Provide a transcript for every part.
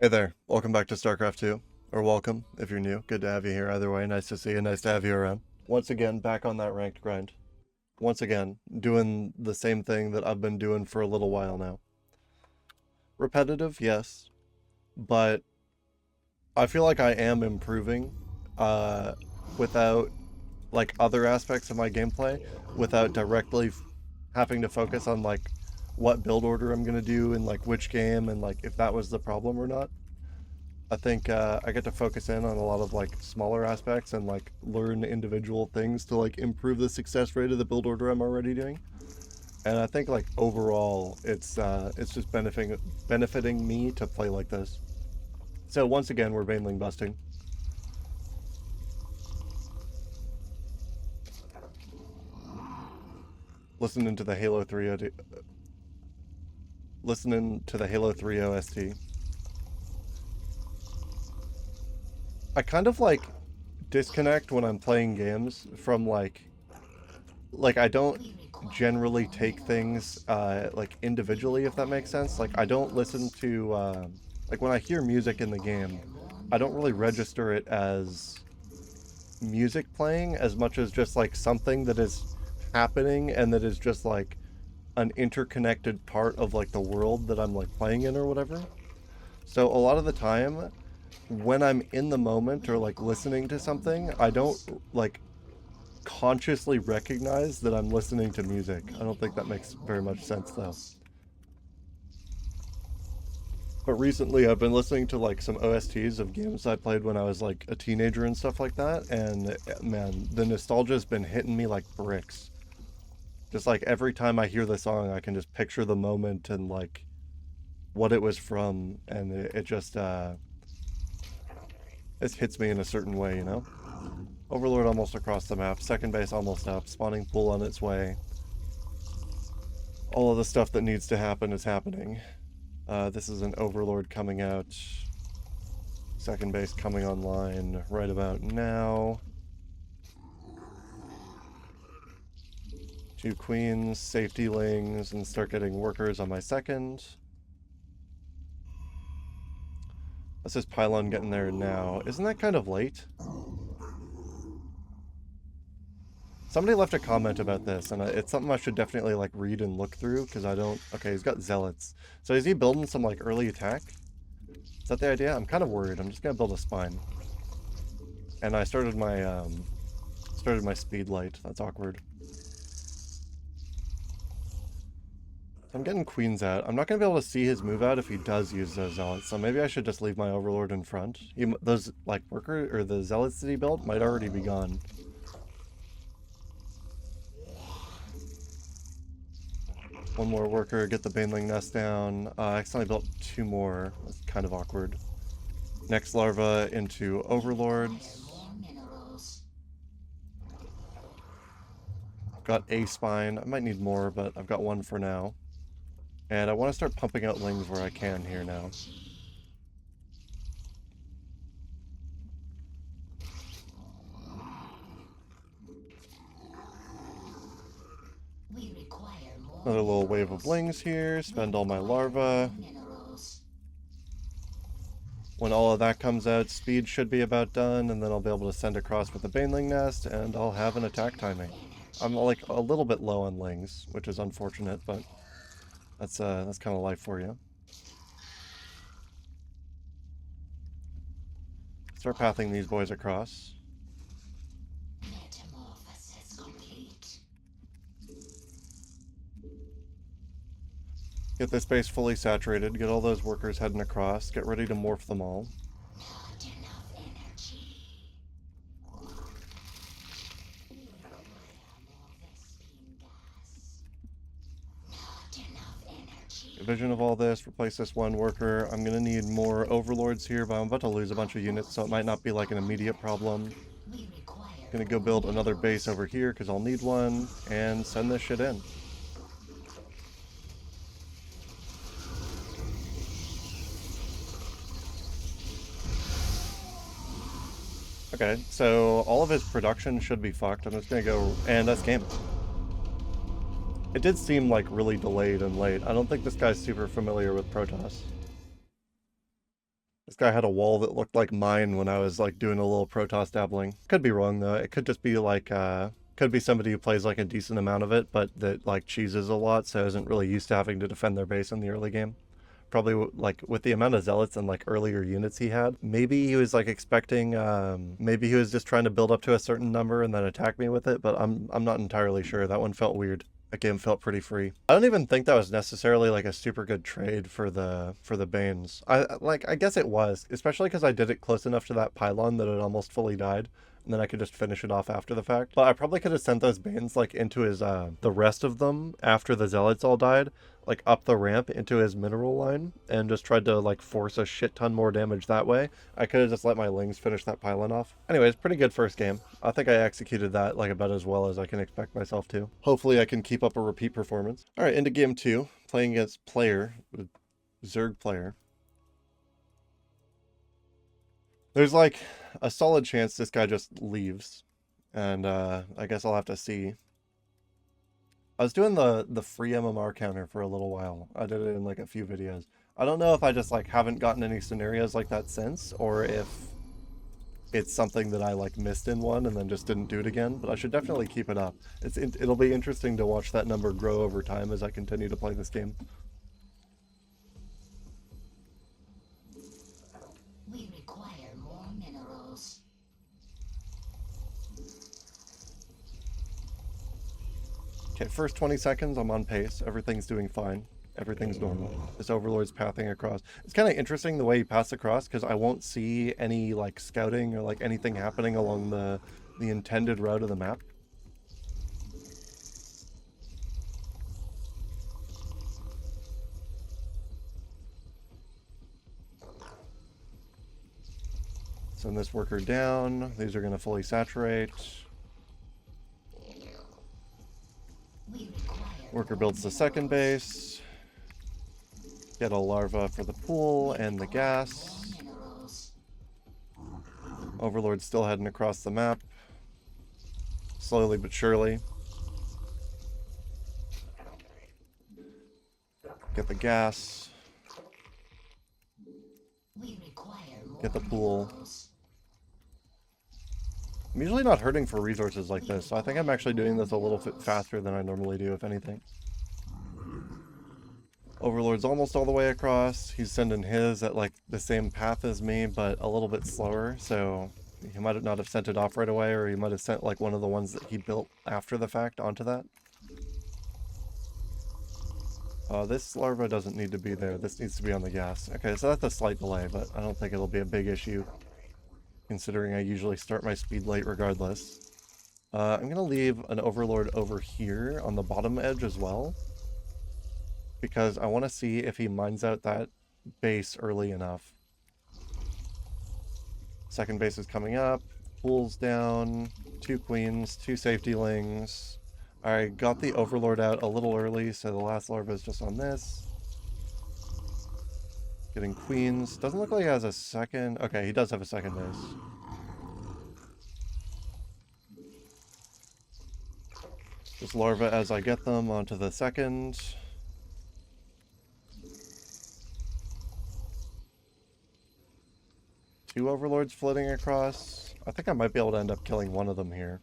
Hey there, welcome back to StarCraft 2. Or welcome, if you're new. Good to have you here either way. Nice to see you, nice to have you around. Once again, back on that ranked grind. Once again, doing the same thing that I've been doing for a little while now. Repetitive, yes, but I feel like I am improving without, like, other aspects of my gameplay, without directly having to focus on, like, what build order I'm going to do in, like, which game and, like, if that was the problem or not. I think I get to focus in on a lot of like smaller aspects and like learn individual things to like improve the success rate of the build order I'm already doing. And I think like overall it's just benefiting me to play like this. So once again we're Baneling busting. Listening to the Halo 3 listening to the Halo 3 OST. I kind of like disconnect when I'm playing games from like I don't generally take things like individually, if that makes sense. Like I don't listen to like when I hear music in the game, I don't really register it as music playing as much as just like something that is happening and that is just like an interconnected part of like the world that I'm like playing in or whatever. So a lot of the time when I'm in the moment or like listening to something, I don't like consciously recognize that I'm listening to music. I don't think that makes very much sense though. But recently I've been listening to like some OSTs of games I played when I was like a teenager and stuff like that, and man, the nostalgia's been hitting me like bricks. Just like every time I hear the song, I can just picture the moment and like what it was from, and it just it hits me in a certain way, you know? Overlord almost across the map, second base almost up, spawning pool on its way. All of the stuff that needs to happen is happening. This is an Overlord coming out. Second base coming online right about now. Two queens, safety lings, and start getting workers on my second. That's this pylon getting there now. Isn't that kind of late? Somebody left a comment about this, and it's something I should definitely like read and look through, because I don't... Okay, he's got zealots. So is he building some like early attack? Is that the idea? I'm kind of worried. I'm just gonna build a spine. And I started my speed light. That's awkward. I'm getting queens out. I'm not gonna be able to see his move out if he does use those zealots, so maybe I should just leave my overlord in front. Those like worker or the zealots that he built might already be gone. One more worker, get the baneling nest down. I accidentally built two more. That's kind of awkward. Next larva into overlords. Got a spine. I might need more, but I've got one for now. And I want to start pumping out lings where I can here now. Another little wave of lings here. Spend all my larvae. When all of that comes out, speed should be about done, and then I'll be able to send across with the baneling nest, and I'll have an attack timing. I'm like a little bit low on lings, which is unfortunate, but that's kind of life for you. Start pathing these boys across. Get this base fully saturated, get all those workers heading across, get ready to morph them all. Vision of all this, replace this one worker. I'm gonna need more overlords here, but I'm about to lose a bunch of units, so it might not be like an immediate problem. Gonna go build another base over here, because I'll need one, and send this shit in. Okay, so all of his production should be fucked. I'm just gonna go, and that's game. It did seem like really delayed and late. I don't think this guy's super familiar with Protoss. This guy had a wall that looked like mine when I was like doing a little Protoss dabbling. Could be wrong though. It could just be like, could be somebody who plays like a decent amount of it, but that like cheeses a lot, so isn't really used to having to defend their base in the early game. Probably like with the amount of zealots and like earlier units he had, maybe he was like expecting, maybe he was just trying to build up to a certain number and then attack me with it, but I'm not entirely sure. That one felt weird. That game felt pretty free. I don't even think that was necessarily like a super good trade for the Banes. I guess it was, especially because I did it close enough to that pylon that it almost fully died, and then I could just finish it off after the fact. But I probably could have sent those Banes like into his the rest of them after the zealots all died, like up the ramp into his mineral line, and just tried to like force a shit ton more damage that way. I could have just let my Lings finish that pylon off. Anyways, pretty good first game. I think I executed that like about as well as I can expect myself to. Hopefully I can keep up a repeat performance. All right, into game 2, playing against player, Zerg player. There's like a solid chance this guy just leaves, and I guess I'll have to see. I was doing the free MMR counter for a little while. I did it in like a few videos. I don't know if I just like haven't gotten any scenarios like that since, or if it's something that I like missed in one and then just didn't do it again, but I should definitely keep it up. It'll be interesting to watch that number grow over time as I continue to play this game. We require more minerals. Okay, first 20 seconds, I'm on pace. Everything's doing fine. Everything's normal. This Overlord's pathing across. It's kind of interesting the way he passed across, because I won't see any like scouting or like anything happening along the intended route of the map. Send this worker down. These are going to fully saturate. Worker builds the second base. Get a larva for the pool and the gas. Overlord's still heading across the map. Slowly but surely. Get the gas. Get the pool. I'm usually not hurting for resources like this, so I think I'm actually doing this a little bit faster than I normally do, if anything. Overlord's almost all the way across. He's sending his at like the same path as me, but a little bit slower, so he might not have sent it off right away, or he might have sent like one of the ones that he built after the fact onto that. This larva doesn't need to be there. This needs to be on the gas. Okay, so that's a slight delay, but I don't think it'll be a big issue, considering I usually start my speed late regardless. I'm going to leave an Overlord over here on the bottom edge as well, because I want to see if he mines out that base early enough. Second base is coming up. Pool's down. 2 queens, 2 safety lings. I got the Overlord out a little early, so the last larva is just on this. Getting queens. Doesn't look like he has a second. Okay, he does have a second base. Just larva as I get them onto the second. Two Overlords floating across. I think I might be able to end up killing one of them here.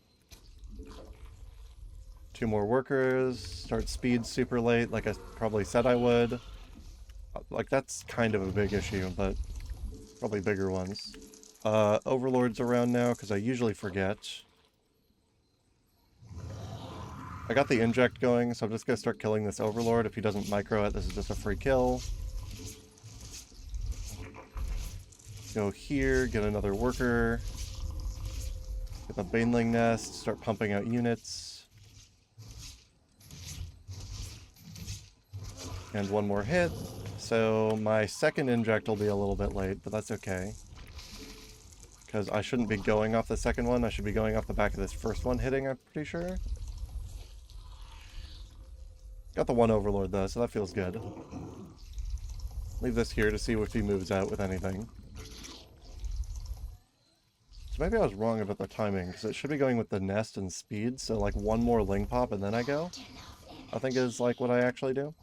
2 more workers. Start speed super late, like I probably said I would. Like, that's kind of a big issue, but probably bigger ones. Overlords around now, because I usually forget. I got the inject going, so I'm just going to start killing this Overlord. If he doesn't micro it, this is just a free kill. Go here, get another worker. Get the Baneling nest, start pumping out units. And one more hit. So my second inject will be a little bit late, but that's okay. Because I shouldn't be going off the second one, I should be going off the back of this first one hitting, I'm pretty sure. Got the one Overlord though, so that feels good. Leave this here to see if he moves out with anything. So maybe I was wrong about the timing, because it should be going with the nest and speed, so like one more Ling pop and then I go. I think is like what I actually do.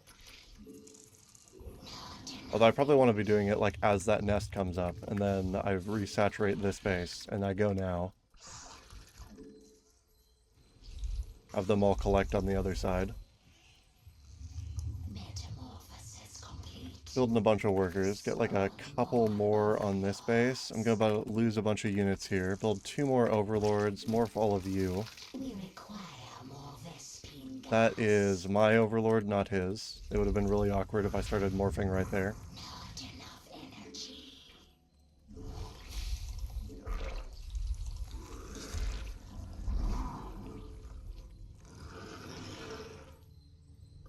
Although I probably want to be doing it like as that nest comes up, and then I resaturate this base, and I go now. Have them all collect on the other side. Metamorphosis complete. Building a bunch of workers. Get like a couple more on this base. I'm going to lose a bunch of units here. Build 2 more overlords. Morph all of you. We require more Vespine That gas. is my overlord, not his. It would have been really awkward if I started morphing right there. Not enough energy.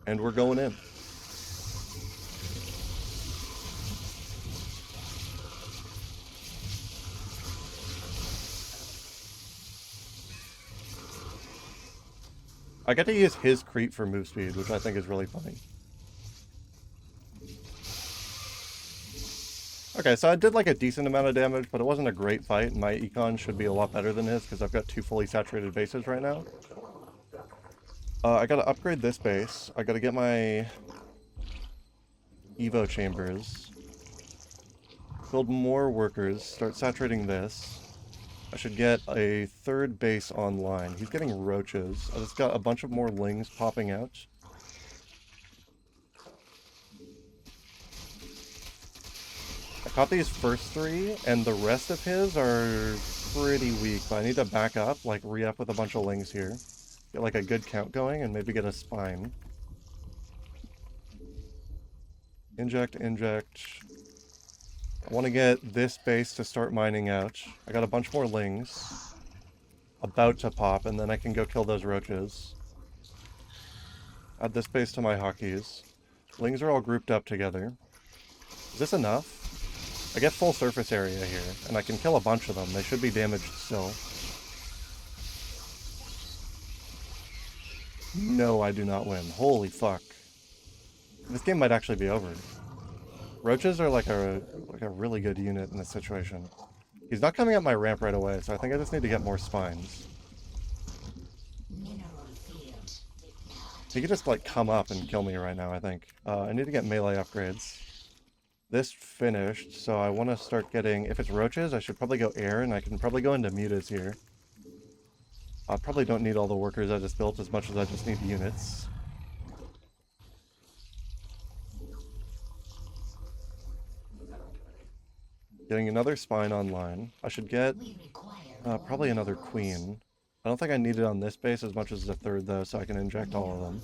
And we're going in. I get to use his creep for move speed, which I think is really funny. Okay, so I did like a decent amount of damage, but it wasn't a great fight. My econ should be a lot better than his because I've got 2 fully saturated bases right now. I gotta upgrade this base. I gotta get my Evo chambers. Build more workers. Start saturating this. I should get a 3rd base online. He's getting roaches. I just got a bunch of more lings popping out. I caught these first 3, and the rest of his are pretty weak, but I need to back up, like re-up with a bunch of lings here. Get like a good count going, and maybe get a spine. Inject, inject. I want to get this base to start mining out. I got a bunch more lings about to pop, and then I can go kill those roaches. Add this base to my hotkeys. Lings are all grouped up together. Is this enough? I get full surface area here, and I can kill a bunch of them. They should be damaged still. No, I do not win. Holy fuck. This game might actually be over. Roaches are like a really good unit in this situation. He's not coming up my ramp right away, so I think I just need to get more spines. Mineral field. He could just like come up and kill me right now, I think. I need to get melee upgrades. This finished, so I want to start getting... If it's roaches, I should probably go air, and I can probably go into mutas here. I probably don't need all the workers I just built as much as I just need units. Getting another spine online. I should get probably another queen. I don't think I need it on this base as much as the 3rd though, so I can inject all of them.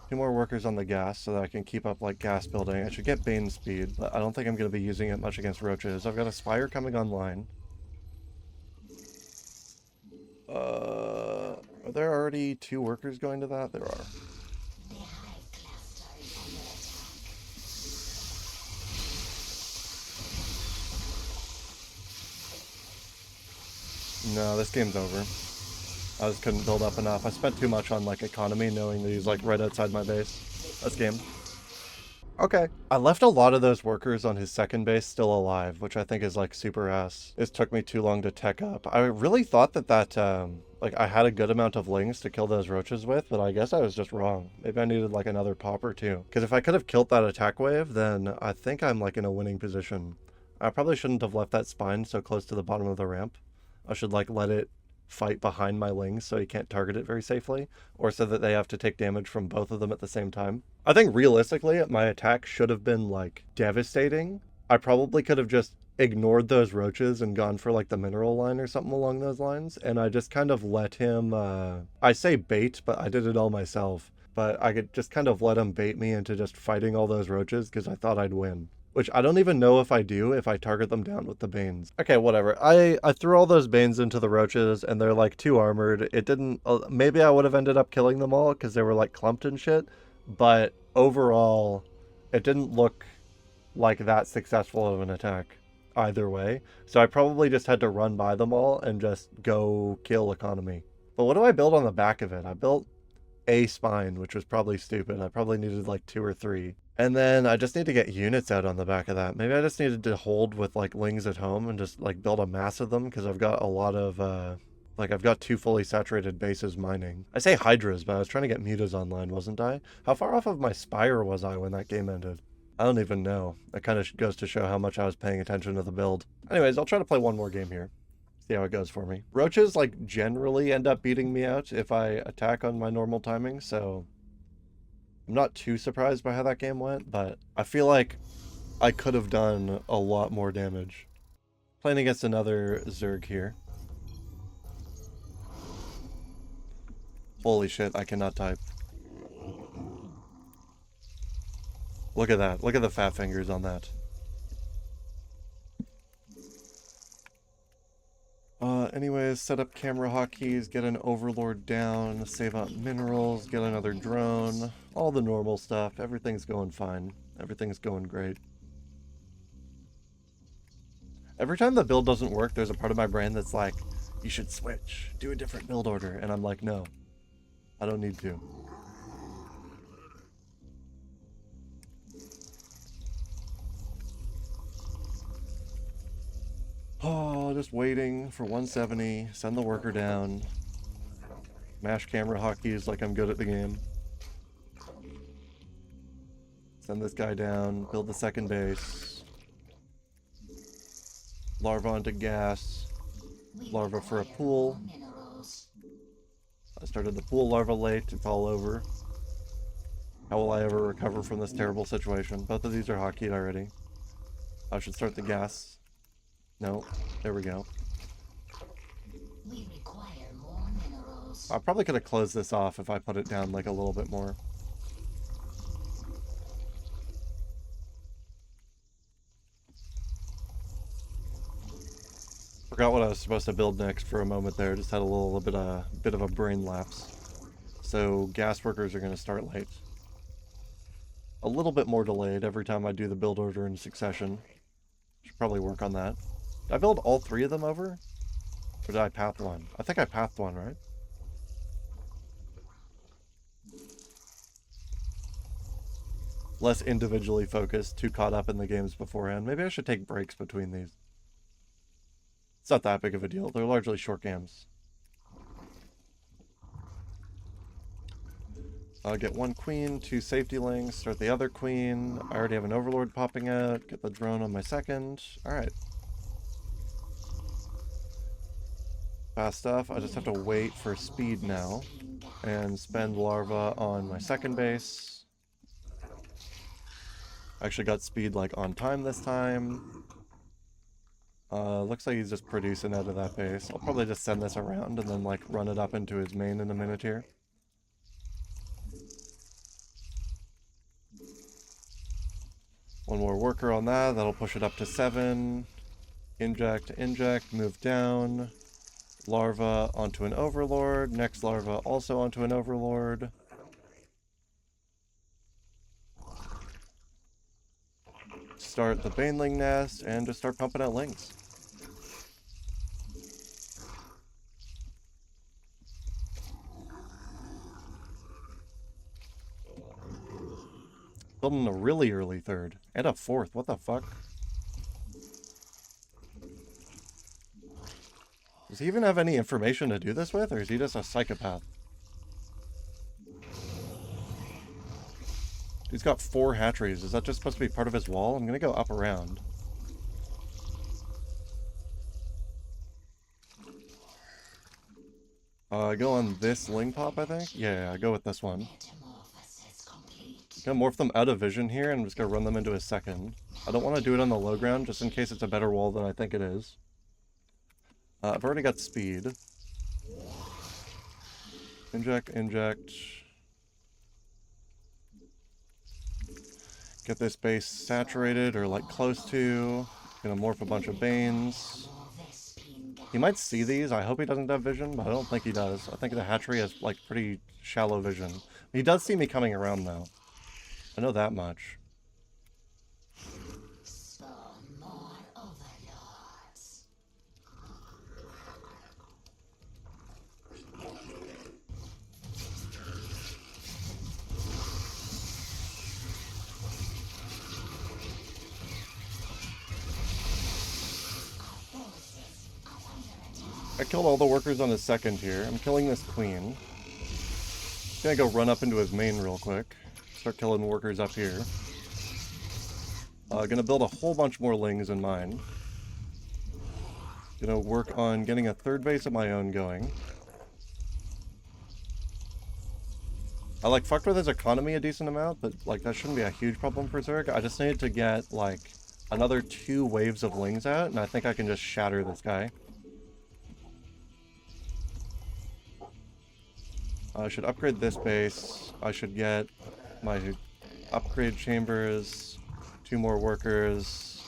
2 more workers on the gas so that I can keep up like gas building. I should get Bane speed, but I don't think I'm going to be using it much against roaches. I've got a Spire coming online. Are there already 2 workers going to that? There are. No, this game's over. I just couldn't build up enough. I spent too much on like economy knowing that he's like right outside my base. That's game. Okay. I left a lot of those workers on his 2nd base still alive, which I think is like super ass. It took me too long to tech up. I really thought that like I had a good amount of lings to kill those roaches with, but I guess I was just wrong. Maybe I needed like another pop or 2. Because if I could have killed that attack wave, then I think I'm like in a winning position. I probably shouldn't have left that spine so close to the bottom of the ramp. I should like let it fight behind my lings so he can't target it very safely, or so that they have to take damage from both of them at the same time. I think realistically, my attack should have been like devastating. I probably could have just ignored those roaches and gone for like the mineral line or something along those lines, and I just kind of let him, I say bait, but I did it all myself. But I could just kind of let him bait me into just fighting all those roaches because I thought I'd win. Which I don't even know if I do if I target them down with the Banes. Okay, whatever. I threw all those Banes into the roaches and they're like too armored. It didn't... maybe I would have ended up killing them all because they were like clumped and shit. But overall, it didn't look like that successful of an attack either way. So I probably just had to run by them all and just go kill economy. But what do I build on the back of it? I built a spine, which was probably stupid. I probably needed like 2 or 3. And then I just need to get units out on the back of that. Maybe I just needed to hold with like lings at home and just like build a mass of them because I've got a lot of Like, I've got 2 fully saturated bases mining. I say hydras, but I was trying to get mutas online, wasn't I? How far off of my spire was I when that game ended? I don't even know. It kind of goes to show how much I was paying attention to the build. Anyways, I'll try to play one more game here. See how it goes for me. Roaches, like, generally end up beating me out if I attack on my normal timing, so I'm not too surprised by how that game went, but I feel like I could have done a lot more damage. Playing against another zerg here. Holy shit, I cannot type. Look at that. Look at the fat fingers on that. Anyways, set up camera hotkeys, get an overlord down, save up minerals, get another drone. All the normal stuff. Everything's going fine. Everything's going great. Every time the build doesn't work, there's a part of my brain that's like, you should switch. Do a different build order. And I'm like, no. I don't need to. Oh, just waiting for 170. Send the worker down. Mash camera hotkeys like I'm good at the game. Send this guy down. Build the second base. Larva onto gas. Larva for a pool. I started the pool larva late. It's all over. How will I ever recover from this terrible situation? Both of these are hotkeyed already. I should start the gas. No, there we go. We require more minerals. I probably could have closed this off if I put it down like a little bit more. Forgot what I was supposed to build next for a moment there. Just had a little bit of a brain lapse. So gas workers are going to start late. A little bit more delayed every time I do the build order in succession. Should probably work on that. Did I build all 3 of them over? Or did I path one? I think I pathed one, right? Less individually focused, too caught up in the games beforehand. Maybe I should take breaks between these. It's not that big of a deal. They're largely short games. I'll get 1 queen, 2 safety lings, start the other queen. I already have an overlord popping out. Get the drone on my second. Alright. Fast stuff. I just have to wait for speed now. And spend larva on my second base. I actually got speed like on time this time. Looks like he's just producing out of that base. I'll probably just send this around and then like run it up into his main in a minute here. One more worker on that. That'll push it up to 7. Inject, inject, move down. Larva onto an overlord. Next larva also onto an overlord. Start the baneling nest and just start pumping out lings. Building a really early third and a fourth. What the fuck? Does he even have any information to do this with, or is he just a psychopath? He's got 4 hatcheries. Is that just supposed to be part of his wall? I'm gonna go up around. Go on this ling pop, I think? Yeah, go with this one. Gonna morph them out of vision here, and I'm just gonna run them into a second. I don't want to do it on the low ground, just in case it's a better wall than I think it is. I've already got speed. Inject, inject. Get this base saturated, or like close to. Gonna morph a bunch of banes. He might see these. I hope he doesn't have vision, but I don't think he does. I think the hatchery has like pretty shallow vision. He does see me coming around though. I know that much. I killed all the workers on his second here. I'm killing this queen. Gonna go run up into his main real quick. Start killing workers up here. Gonna build a whole bunch more Lings in mine. Gonna work on getting a third base of my own going. I like fucked with his economy a decent amount, but like that shouldn't be a huge problem for Zerg. I just need to get like another 2 waves of Lings out, and I think I can just shatter this guy. I should upgrade this base. I should get my upgrade chambers, 2 more workers.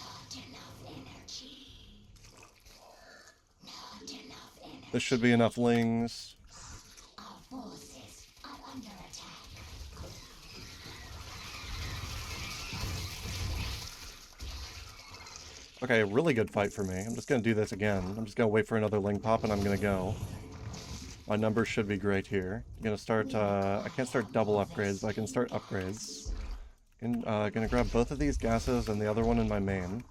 This should be enough Lings. Okay, really good fight for me. I'm just gonna do this again. I'm just gonna wait for another Ling pop and I'm gonna go. My numbers should be great here. I'm gonna start, I can't start double upgrades, but I can start upgrades. Gonna grab both of these gases and the other one in my main.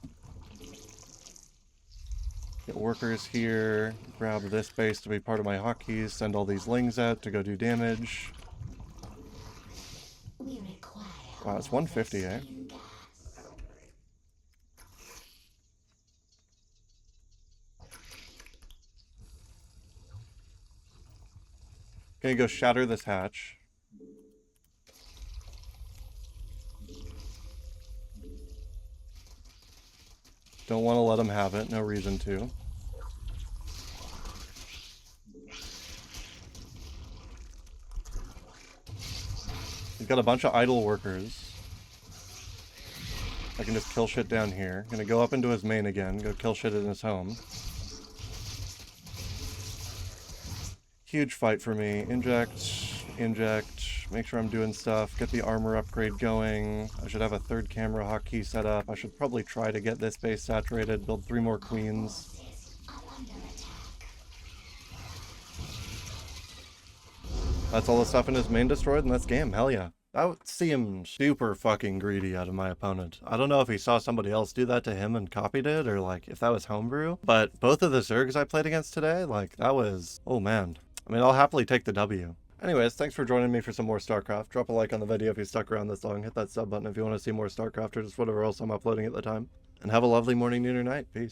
Get workers here, grab this base to be part of my hotkeys, send all these Lings out to go do damage. Wow, it's 150, eh? Gonna go shatter this hatch. Don't want to let him have it, no reason to. He's got a bunch of idle workers. I can just kill shit down here. Gonna go up into his main again, go kill shit in his home. Huge fight for me. Inject, make sure I'm doing stuff, get the armor upgrade going. I should have a 3rd camera hotkey set up. I should probably try to get this base saturated, build 3 more queens. That's all the stuff in his main destroyed, and that's game. Hell yeah. That seemed super fucking greedy out of my opponent. I don't know if he saw somebody else do that to him and copied it, or like if that was homebrew. But both of the Zergs I played against today, like that was, oh man. I mean, I'll happily take the W. Anyways, thanks for joining me for some more StarCraft. Drop a like on the video if you stuck around this long. Hit that sub button if you want to see more StarCraft or just whatever else I'm uploading at the time. And have a lovely morning, noon, or night. Peace.